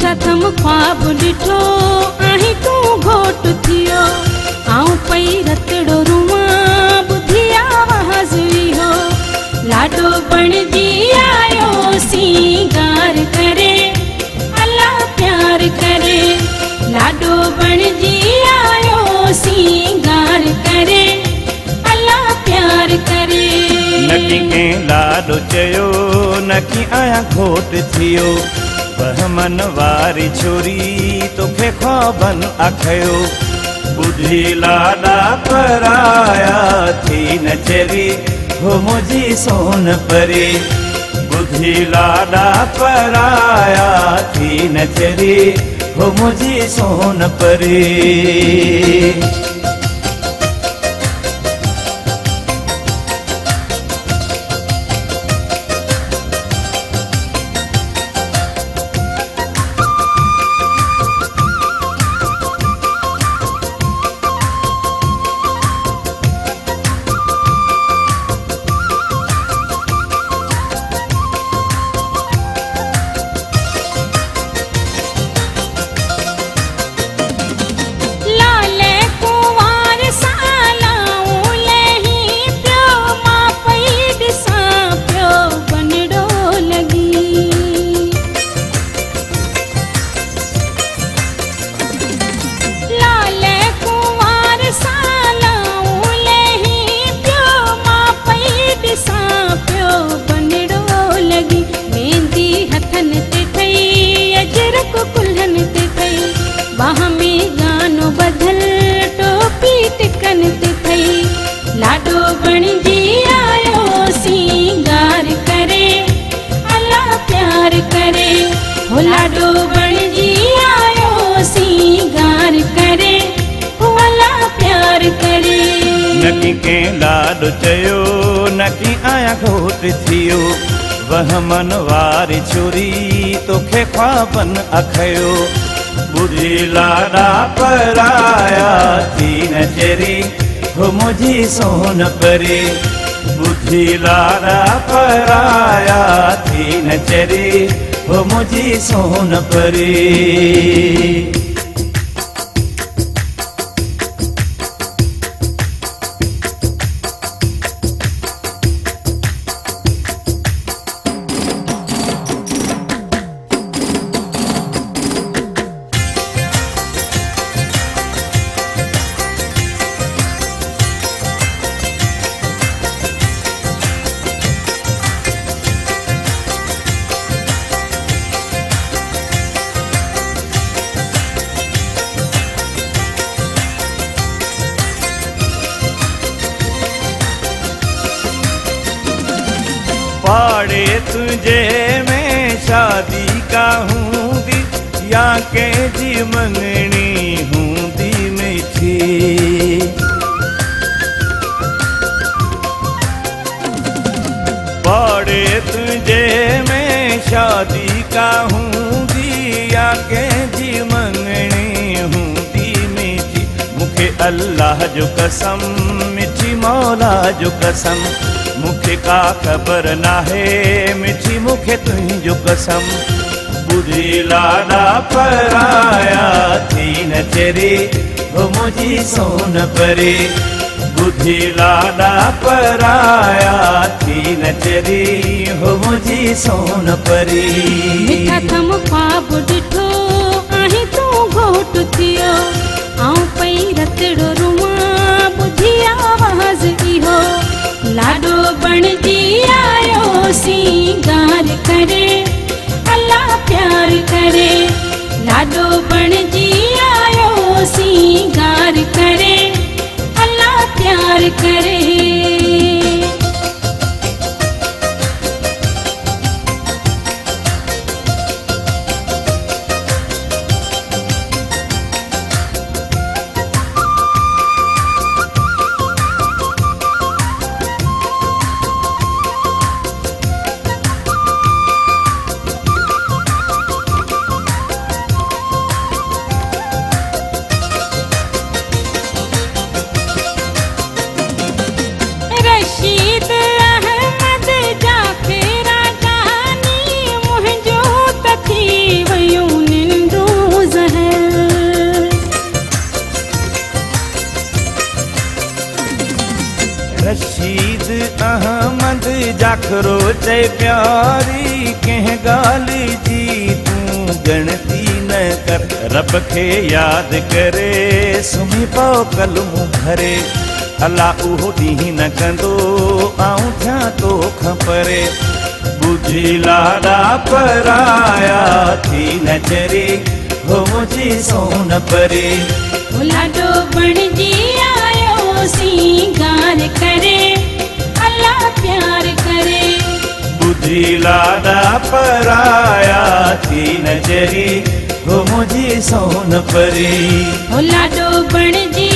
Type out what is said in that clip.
मिठा थम ख्वाब डिठो आही तू घोट थियो आऊं पई रतड़ो रुआ बुधी आवाज हो लाडो बणजी आयो सिंगार करे अल्लाह प्यार करे लाडो बणजी आयो सिंगार करे अल्लाह प्यार करे नकी के लाडो चयो नकी आया घोट थियो बहमन वारी छोरी तोखे ख्वाबन आखयो बुधी लाडा पराया थी नचरी हो मुझी सोन परे बुधी लाडा पराया थी नचरी हो मुझी सोन परे। लाडो बणजी आयो सिंगार करे अल्लाह प्यार करे हो लाडो बणजी आयो सिंगार करे हो अल्लाह प्यार करे। नकी के लाडो चयो नकी आया घोट थियो वह मन वारी छोरी तोखे ख्वाबन आखयो बुधी लाडा पराया थी नचरी हो मुझी सोन परे बुधी लाडा पराया थी नचरी हो मुझी सोन परे। पाड़े तुझे मैं शादी का हूँगी या के जी मंगनी हूँगी मीठी पाड़े तुझे मैं शादी का हूँगी या के जी मंगनी हूँगी मीठी मुखे अल्लाह जो कसम मीठी मौला जो कसम मुखे का खबर ना है मिठी मुखे तुझो कसम बुधी लाडा पराया थी नचरी हो मुझी सोन परे बुधी लाडा पराया थी नचरी हो मुझी सोन परे। मिठा थम ख्वाब डिठो आही तू घोट थियो आऊं पई रतड़ो रुआ बुधी आवाज हो लाडो बणजी आयो सिंगार करे अल्लाह प्यार करे लाडो बणजी आयो सिंगार करे अल्लाह प्यार करे। रशीद अहमद जाखरो चए प्यारी कंहिं ॻाल्हि जी तूं गणती न कर रब खे यादि करे सुम्ही पओ कलमूं भरे अल्लाह उहो ॾींहुं न कंदो आऊं थियां तोखां परे बुझी लाॾा पराया थी न चरे हो मुंहिंजी सोन परे लाडो बणजी आयो सिंगार करे अल्लाह प्यार करे बुझी लाॾा पराया थी न चरी हो मुंहिंजी सोन परी लाडो बणजी